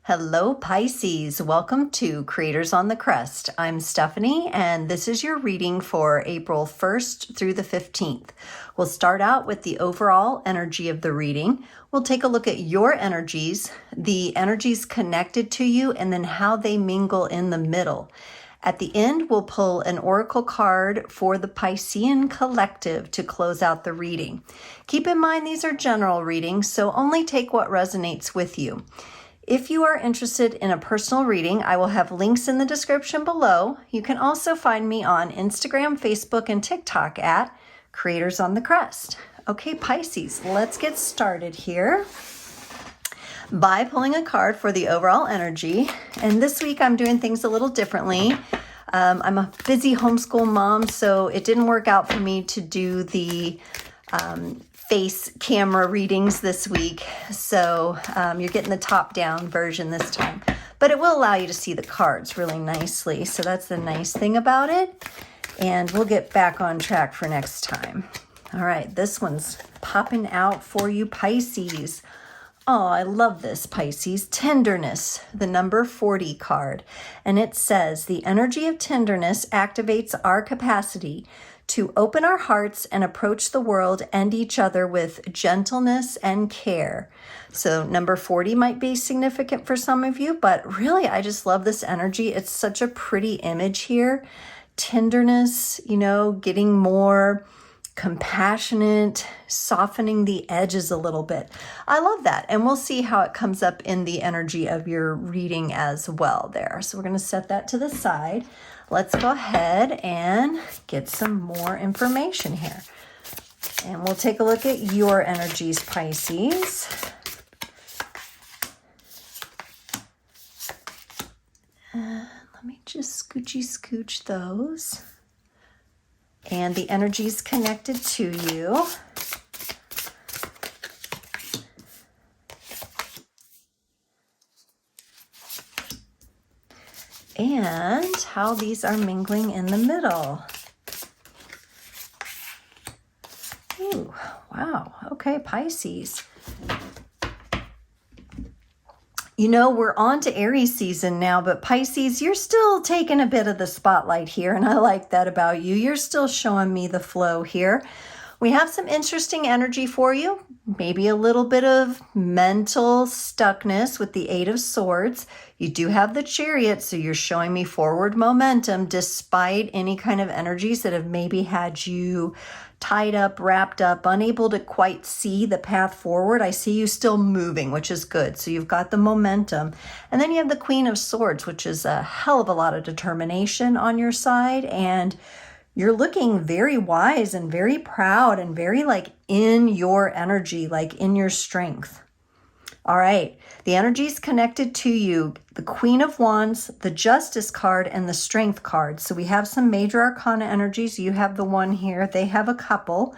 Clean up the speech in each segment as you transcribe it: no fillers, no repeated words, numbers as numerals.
Hello Pisces, welcome to Creators on the Crest. I'm Stephanie and this is your reading for April 1st through the 15th. We'll start out with the overall energy of the reading. We'll take a look at your energies, the energies connected to you, and then how they mingle in the middle. At the end, we'll pull an oracle card for the Piscean collective to close out the reading. Keep in mind these are general readings, so only take what resonates with you. If you are interested in a personal reading, I will have links in the description below. You can also find me on Instagram, Facebook, and TikTok at Creators on the Crest. Okay, Pisces, let's get started here by pulling a card for the overall energy. And this week I'm doing things a little differently. I'm a busy homeschool mom, so it didn't work out for me to do the face camera readings this week. So you're getting the top-down version this time. But it will allow you to see the cards really nicely. So that's the nice thing about it. And we'll get back on track for next time. All right, this one's popping out for you, Pisces. Oh, I love this, Pisces. Tenderness, the number 40 card. And it says, the energy of tenderness activates our capacity to open our hearts and approach the world and each other with gentleness and care. So number 40 might be significant for some of you, but really I just love this energy. It's such a pretty image here. Tenderness, you know, getting more compassionate, softening the edges a little bit. I love that. And we'll see how it comes up in the energy of your reading as well there. So we're going to set that to the side. Let's go ahead and get some more information here. And we'll take a look at your energies, Pisces. Let me just scooch those. And the energies connected to you. And how these are mingling in the middle. Ooh, wow. Okay, Pisces. You know, we're on to Aries season now, but Pisces, you're still taking a bit of the spotlight here, and I like that about you. You're still showing me the flow here. We have some interesting energy for you, maybe a little bit of mental stuckness with the Eight of Swords. You do have the Chariot, so you're showing me forward momentum despite any kind of energies that have maybe had you tied up, wrapped up, unable to quite see the path forward. I see you still moving, which is good. So you've got the momentum. And then you have the Queen of Swords, which is a hell of a lot of determination on your side. And you're looking very wise and very proud and very like in your energy, like in your strength. All right, the energies connected to you, the Queen of Wands, the Justice card, and the Strength card. So we have some major arcana energies. You have the one here. They have a couple.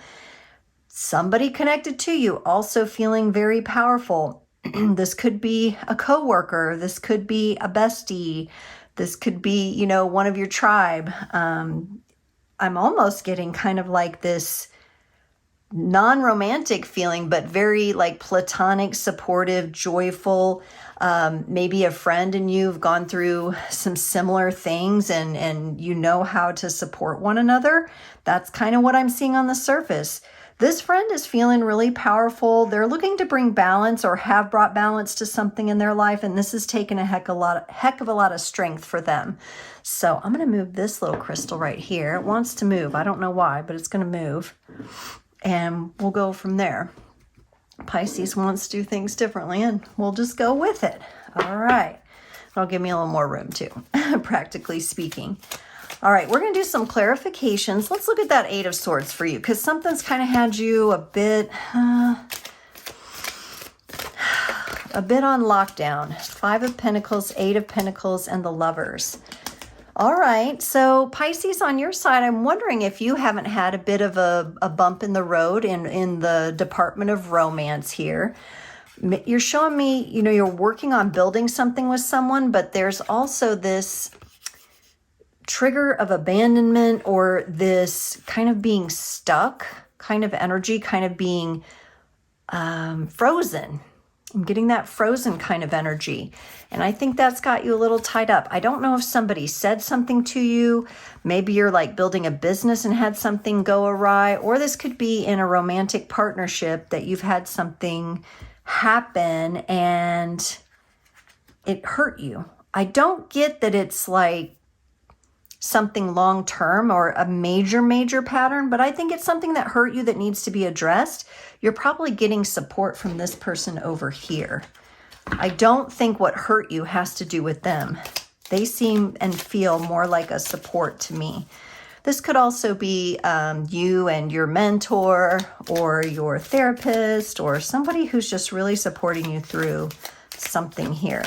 Somebody connected to you also feeling very powerful. This could be a coworker. This could be a bestie. This could be, you know, one of your tribe. I'm almost getting kind of like this non-romantic feeling, but very like platonic, supportive, joyful. Maybe a friend and you've gone through some similar things and you know how to support one another. That's kind of what I'm seeing on the surface. This friend is feeling really powerful. They're looking to bring balance or have brought balance to something in their life, and this has taken a heck of a lot of strength for them. So I'm going to move this little crystal right here. It wants to move. I don't know why, but it's going to move. And we'll go from there. Pisces wants to do things differently, and we'll just go with it. All right. It'll give me a little more room too, practically speaking. All right, we're going to do some clarifications. Let's look at that Eight of Swords for you, because something's kind of had you a bit on lockdown. Five of Pentacles, Eight of Pentacles, and the Lovers. All right, so Pisces, on your side, I'm wondering if you haven't had a bit of a bump in the road in the Department of Romance here. You're showing me, you know, you're working on building something with someone, but there's also this trigger of abandonment or this kind of being stuck kind of energy, kind of being frozen. I'm getting that frozen kind of energy. And I think that's got you a little tied up. I don't know if somebody said something to you. Maybe you're like building a business and had something go awry. Or this could be in a romantic partnership that you've had something happen and it hurt you. I don't get that it's like something long-term or a major pattern, but I think it's something that hurt you that needs to be addressed. You're probably getting support from this person over here. I don't think what hurt you has to do with them. They seem and feel more like a support to me. This could also be you and your mentor or your therapist or somebody who's just really supporting you through something here.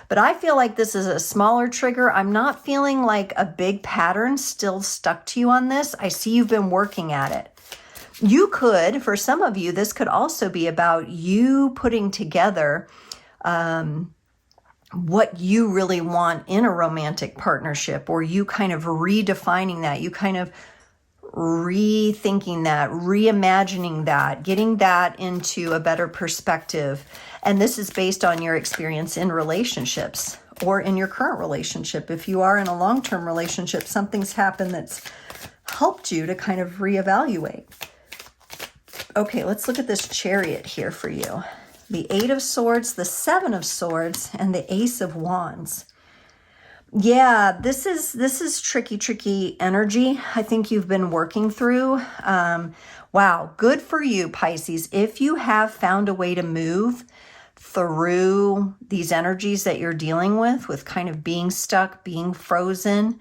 But I feel like this is a smaller trigger. I'm not feeling like a big pattern still stuck to you on this. I see you've been working at it. You could, for some of you, this could also be about you putting together what you really want in a romantic partnership, or you kind of redefining that, you kind of rethinking that, reimagining that, getting that into a better perspective. And this is based on your experience in relationships or in your current relationship. If you are in a long-term relationship, something's happened that's helped you to kind of reevaluate. Okay, let's look at this Chariot here for you. The 8 of Swords, the 7 of Swords, and the Ace of Wands. Yeah, this is tricky energy. I think you've been working through. Wow, good for you, Pisces. If you have found a way to move through these energies that you're dealing with kind of being stuck, being frozen,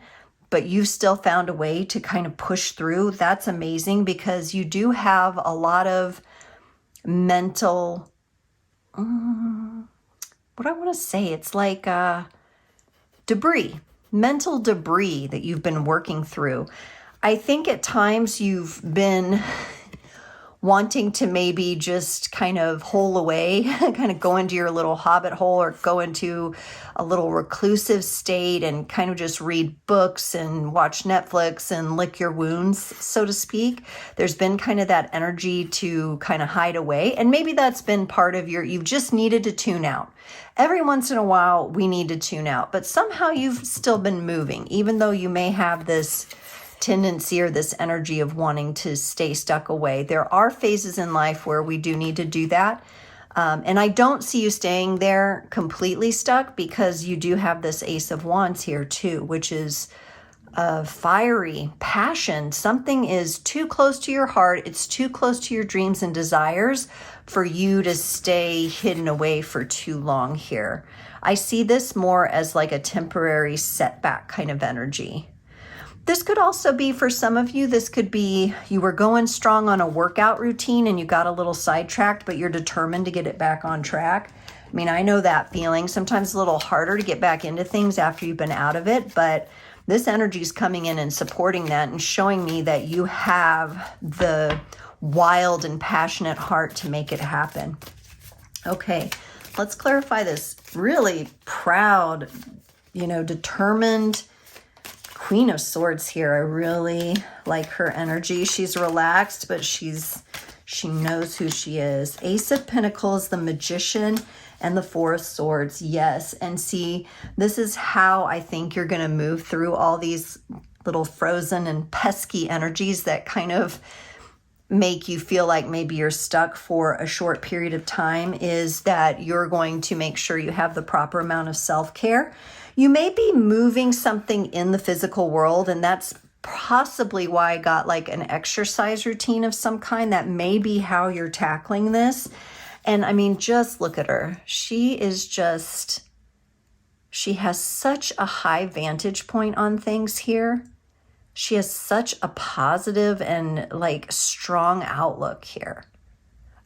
but you've still found a way to kind of push through, that's amazing, because you do have a lot of mental, what I want to say, it's like debris, mental debris that you've been working through. I think at times you've been wanting to maybe just kind of hole away, kind of go into your little hobbit hole or go into a little reclusive state and kind of just read books and watch Netflix and lick your wounds, so to speak. There's been kind of that energy to kind of hide away. And maybe that's been part of you've just needed to tune out. Every once in a while, we need to tune out, but somehow you've still been moving, even though you may have this tendency or this energy of wanting to stay stuck away. There are phases in life where we do need to do that. And I don't see you staying there completely stuck, because you do have this Ace of Wands here too, which is a fiery passion. Something is too close to your heart. It's too close to your dreams and desires for you to stay hidden away for too long here. I see this more as like a temporary setback kind of energy. This could also be, for some of you, this could be you were going strong on a workout routine and you got a little sidetracked, but you're determined to get it back on track. I mean, I know that feeling. Sometimes it's a little harder to get back into things after you've been out of it, but this energy is coming in and supporting that and showing me that you have the wild and passionate heart to make it happen. Okay, let's clarify this really proud, determined Queen of Swords here. I really like her energy. She's relaxed, but she knows who she is. Ace of Pentacles, the Magician, and the Four of Swords. Yes, and see, this is how I think you're going to move through all these little frozen and pesky energies that kind of make you feel like maybe you're stuck for a short period of time, is that you're going to make sure you have the proper amount of self-care. You may be moving something in the physical world, and that's possibly why I got like an exercise routine of some kind. That may be how you're tackling this. And I mean, just look at her. She has such a high vantage point on things here. She has such a positive and like strong outlook here.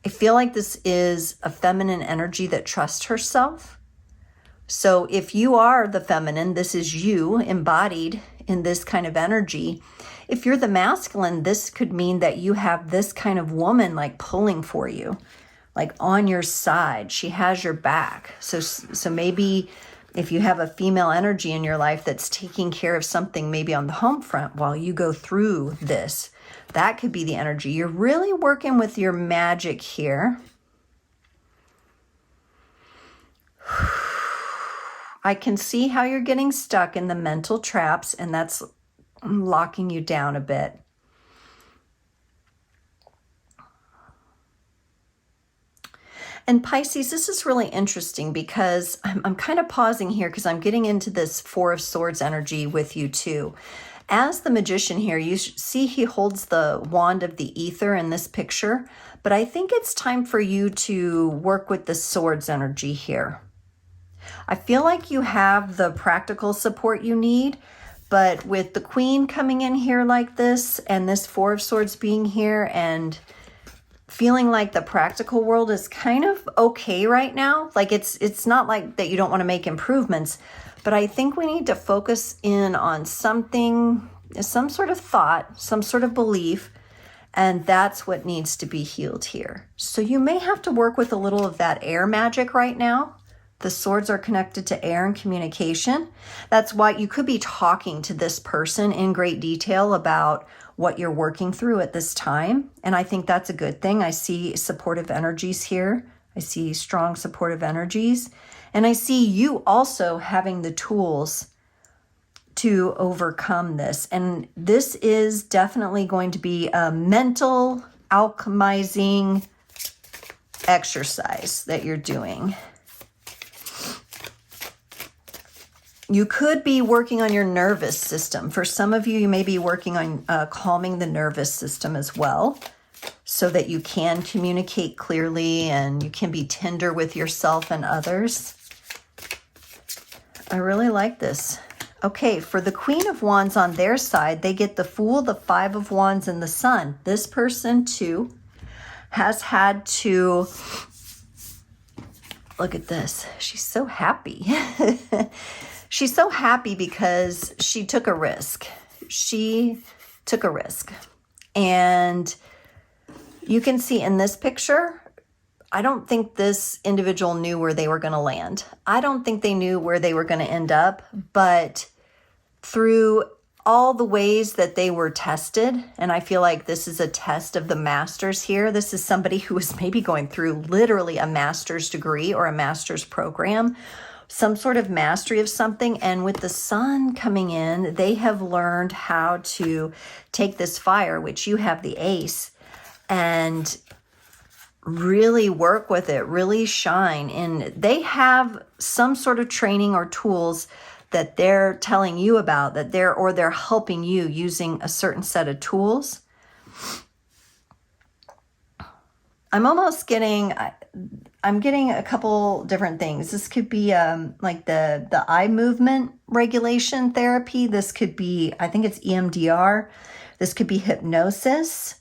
I feel like this is a feminine energy that trusts herself. So if you are the feminine, this is you embodied in this kind of energy. If you're the masculine, this could mean that you have this kind of woman like pulling for you, like on your side. She has your back. So maybe if you have a female energy in your life that's taking care of something maybe on the home front while you go through this, that could be the energy. You're really working with your magic here. I can see how you're getting stuck in the mental traps, and that's locking you down a bit. And Pisces, this is really interesting because I'm kind of pausing here because I'm getting into this Four of Swords energy with you too. As the Magician here, you see he holds the wand of the ether in this picture, but I think it's time for you to work with the Swords energy here. I feel like you have the practical support you need, but with the Queen coming in here like this and this Four of Swords being here and feeling like the practical world is kind of okay right now. Like it's not like that you don't want to make improvements, but I think we need to focus in on something, some sort of thought, some sort of belief, and that's what needs to be healed here. So you may have to work with a little of that air magic right now. The swords are connected to air and communication. That's why you could be talking to this person in great detail about what you're working through at this time. And I think that's a good thing. I see supportive energies here. I see strong supportive energies. And I see you also having the tools to overcome this. And this is definitely going to be a mental alchemizing exercise that you're doing. You could be working on your nervous system. For some of you, you may be working on calming the nervous system as well, so that you can communicate clearly and you can be tender with yourself and others. I really like this. Okay, for the Queen of Wands on their side, they get the Fool, the Five of Wands, and the Sun. This person, too, has had to... Look at this. She's so happy. She's so happy because she took a risk. She took a risk. And you can see in this picture, I don't think this individual knew where they were going to land. I don't think they knew where they were going to end up, but through all the ways that they were tested, and I feel like this is a test of the masters here. This is somebody who is maybe going through literally a master's degree or a master's program, some sort of mastery of something. And with the Sun coming in, they have learned how to take this fire, which you have the Ace, and really work with it, really shine. And they have some sort of training or tools that they're telling you about, that they're helping you using a certain set of tools. I'm getting a couple different things. This could be like the eye movement regulation therapy. This could be, I think it's EMDR. This could be hypnosis.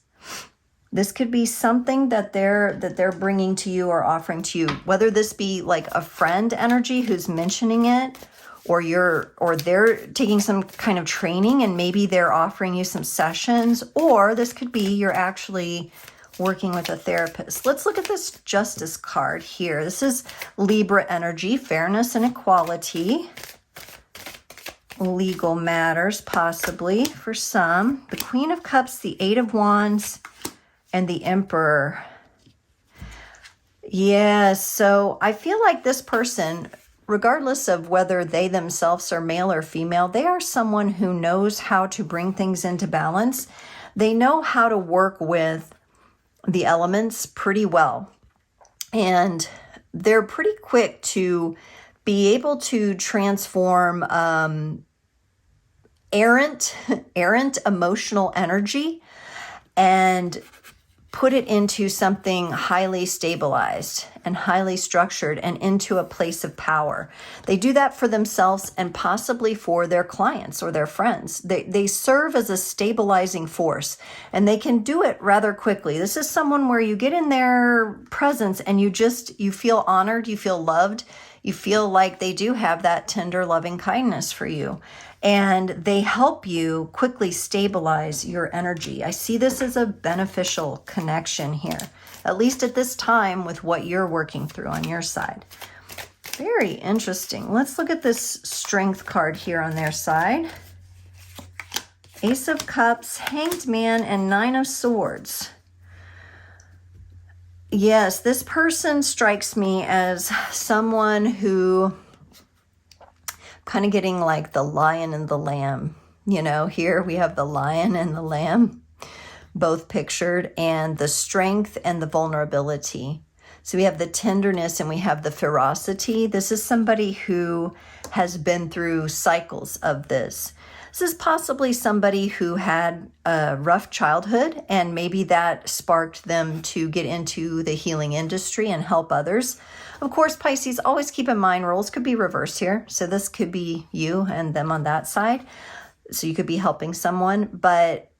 This could be something that they're bringing to you or offering to you, whether this be like a friend energy who's mentioning it, or they're taking some kind of training and maybe they're offering you some sessions, or this could be you're actually working with a therapist. Let's look at this Justice card here. This is Libra energy, fairness and equality. Legal matters, possibly, for some. The Queen of Cups, the Eight of Wands, and the Emperor. Yeah, so I feel like this person, regardless of whether they themselves are male or female, they are someone who knows how to bring things into balance. They know how to work with the elements pretty well. And they're pretty quick to be able to transform errant emotional energy and put it into something highly stabilized and highly structured and into a place of power. They do that for themselves and possibly for their clients or their friends. They serve as a stabilizing force, and they can do it rather quickly. This is someone where you get in their presence and you feel honored, you feel loved, you feel like they do have that tender, loving kindness for you. And they help you quickly stabilize your energy. I see this as a beneficial connection here, at least at this time with what you're working through on your side. Very interesting. Let's look at this Strength card here on their side. Ace of Cups, Hanged Man, and Nine of Swords. Yes, this person strikes me as someone who kind of getting like the lion and the lamb. You know, here we have the lion and the lamb, both pictured, and the strength and the vulnerability. So we have the tenderness and we have the ferocity. This is somebody who has been through cycles of this. This is possibly somebody who had a rough childhood, and maybe that sparked them to get into the healing industry and help others. Of course, Pisces, always keep in mind roles could be reversed here. So this could be you and them on that side. So you could be helping someone, but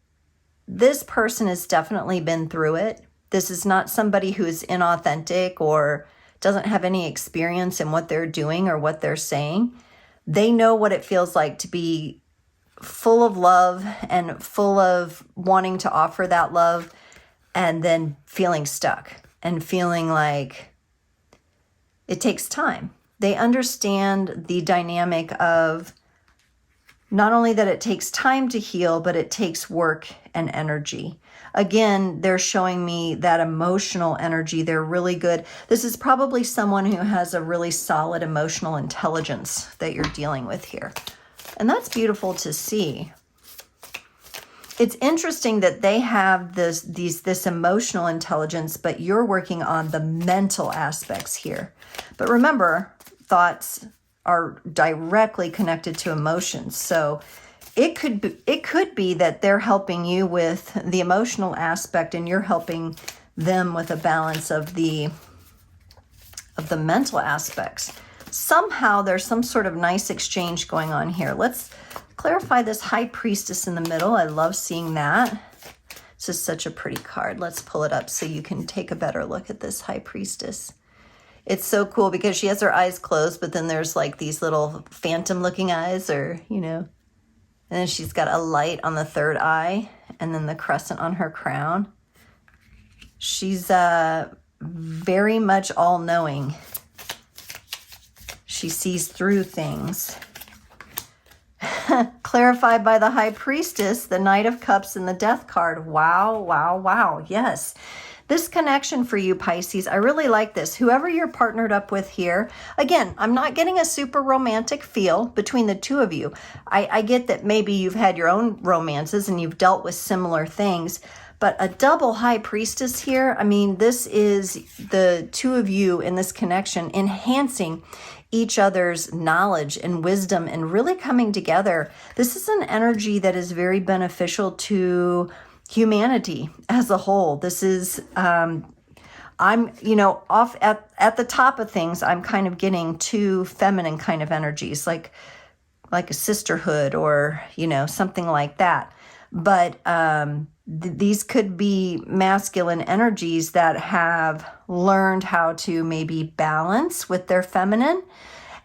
this person has definitely been through it. This is not somebody who is inauthentic or doesn't have any experience in what they're doing or what they're saying. They know what it feels like to be full of love and full of wanting to offer that love, and then feeling stuck and feeling like it takes time. They understand the dynamic of not only that it takes time to heal, but it takes work and energy. Again, they're showing me that emotional energy. They're really good. This is probably someone who has a really solid emotional intelligence that you're dealing with here. And that's beautiful to see. It's interesting that they have this emotional intelligence, but you're working on the mental aspects here. But remember, thoughts are directly connected to emotions. So it could be that they're helping you with the emotional aspect and you're helping them with a balance of the mental aspects. Somehow there's some sort of nice exchange going on here. Let's clarify this High Priestess in the middle. I love seeing that. This is such a pretty card. Let's pull it up so you can take a better look at this High Priestess. It's so cool because she has her eyes closed, but then there's like these little phantom looking eyes, or, you know, and then she's got a light on the third eye and then the crescent on her crown. She's very much all-knowing. She sees through things. Clarified by the High Priestess, the Knight of Cups, and the Death card. Wow, wow, wow. Yes. This connection for you, Pisces, I really like this. Whoever you're partnered up with here, again, I'm not getting a super romantic feel between the two of you. I get that maybe you've had your own romances and you've dealt with similar things, but a double High Priestess here, I mean, this is the two of you in this connection enhancing each other's knowledge and wisdom and really coming together. This is an energy that is very beneficial to humanity as a whole. This is, I'm, you know, off at the top of things, I'm kind of getting two feminine kind of energies, like a sisterhood or, you know, something like that. But these could be masculine energies that have learned how to maybe balance with their feminine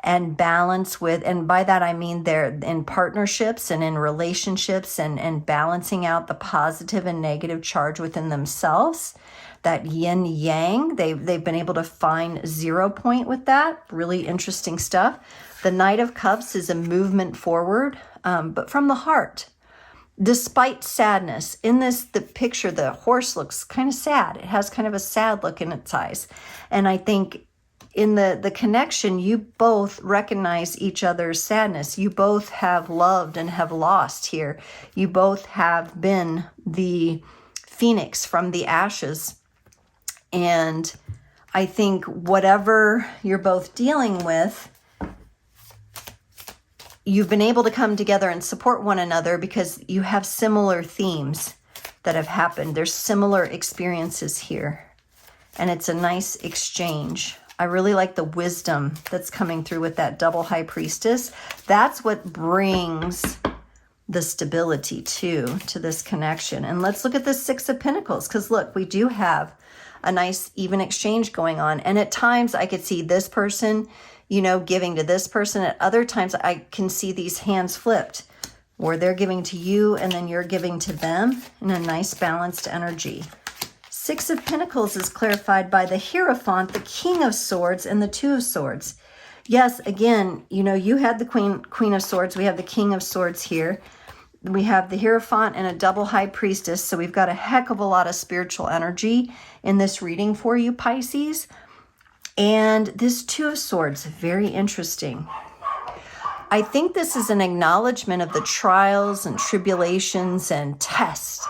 and balance with, and by that I mean they're in partnerships and in relationships and balancing out the positive and negative charge within themselves. That yin yang, they've been able to find 0 point with that. Really interesting stuff. The Knight of Cups is a movement forward, but from the heart. Despite sadness, in the picture, the horse looks kind of sad. It has kind of a sad look in its eyes. And I think in the connection, you both recognize each other's sadness. You both have loved and have lost here. You both have been the phoenix from the ashes. And I think whatever you're both dealing with, you've been able to come together and support one another because you have similar themes that have happened. There's similar experiences here. And it's a nice exchange. I really like the wisdom that's coming through with that double High Priestess. That's what brings the stability to this connection. And let's look at the Six of Pentacles, because look, we do have a nice even exchange going on. And at times I could see this person, you know, giving to this person. At other times I can see these hands flipped where they're giving to you and then you're giving to them in a nice balanced energy. Six of Pentacles is clarified by the Hierophant, the King of Swords, and the Two of Swords. Yes, again, you know, you had the Queen of Swords. We have the King of Swords here. We have the Hierophant and a double High Priestess. So we've got a heck of a lot of spiritual energy in this reading for you, Pisces. And this Two of Swords, very interesting. I think this is an acknowledgement of the trials and tribulations and tests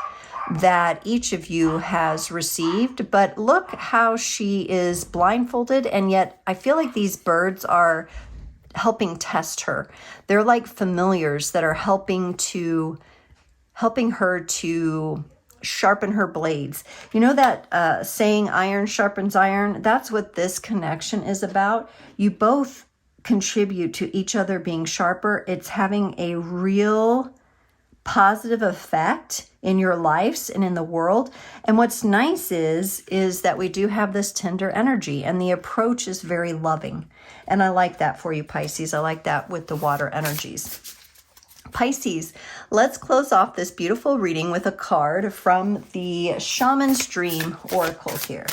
that each of you has received. But look how she is blindfolded, and yet I feel like these birds are helping test her. They're like familiars that are helping her to sharpen her blades. You know that saying, iron sharpens iron? That's what this connection is about. You both contribute to each other being sharper. It's having a real positive effect in your lives and in the world. And what's nice is that we do have this tender energy, and the approach is very loving. And I like that for you, Pisces. I like that with the water energies. Pisces, let's close off this beautiful reading with a card from the Shaman's Dream Oracle here.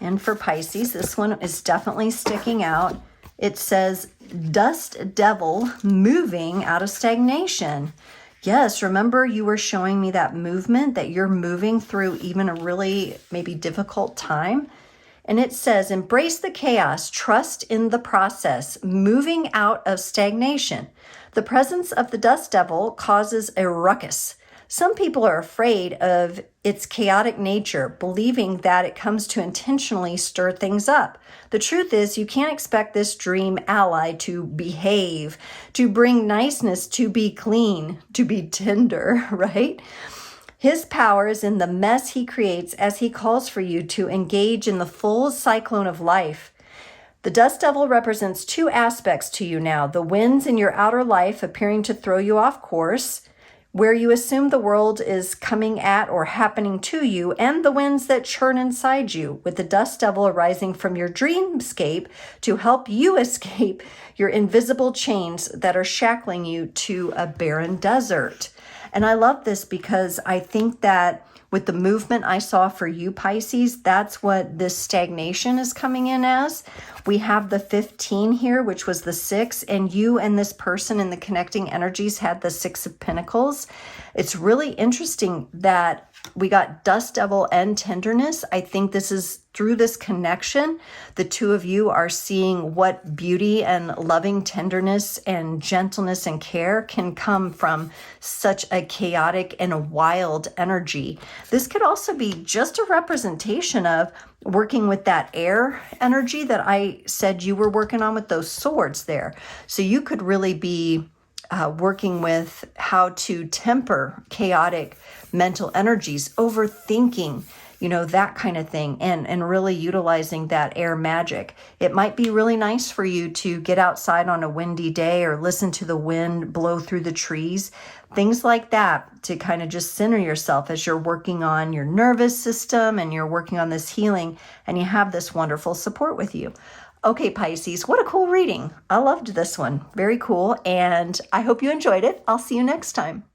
And for Pisces, this one is definitely sticking out. It says, Dust Devil moving out of stagnation. Yes, remember you were showing me that movement, that you're moving through even a really maybe difficult time. And it says, embrace the chaos, trust in the process, moving out of stagnation. The presence of the dust devil causes a ruckus. Some people are afraid of its chaotic nature, believing that it comes to intentionally stir things up. The truth is, you can't expect this dream ally to behave, to bring niceness, to be clean, to be tender, right? His power is in the mess he creates as he calls for you to engage in the full cyclone of life. The dust devil represents two aspects to you now: the winds in your outer life appearing to throw you off course, where you assume the world is coming at or happening to you, and the winds that churn inside you, with the dust devil arising from your dreamscape to help you escape your invisible chains that are shackling you to a barren desert. And I love this because I think that with the movement I saw for you, Pisces, that's what this stagnation is coming in as. We have the 15 here, which was the 6, and you and this person in the connecting energies had the 6 of Pentacles. It's really interesting that we got dust devil and tenderness. I think this is through this connection, the two of you are seeing what beauty and loving tenderness and gentleness and care can come from such a chaotic and a wild energy. This could also be just a representation of working with that air energy that I said you were working on with those swords there. So you could really be working with how to temper chaotic mental energies, overthinking, that kind of thing, and really utilizing that air magic. It might be really nice for you to get outside on a windy day or listen to the wind blow through the trees, things like that, to kind of just center yourself as you're working on your nervous system and you're working on this healing, and you have this wonderful support with you. Okay, Pisces, what a cool reading. I loved this one. Very cool. And I hope you enjoyed it. I'll see you next time.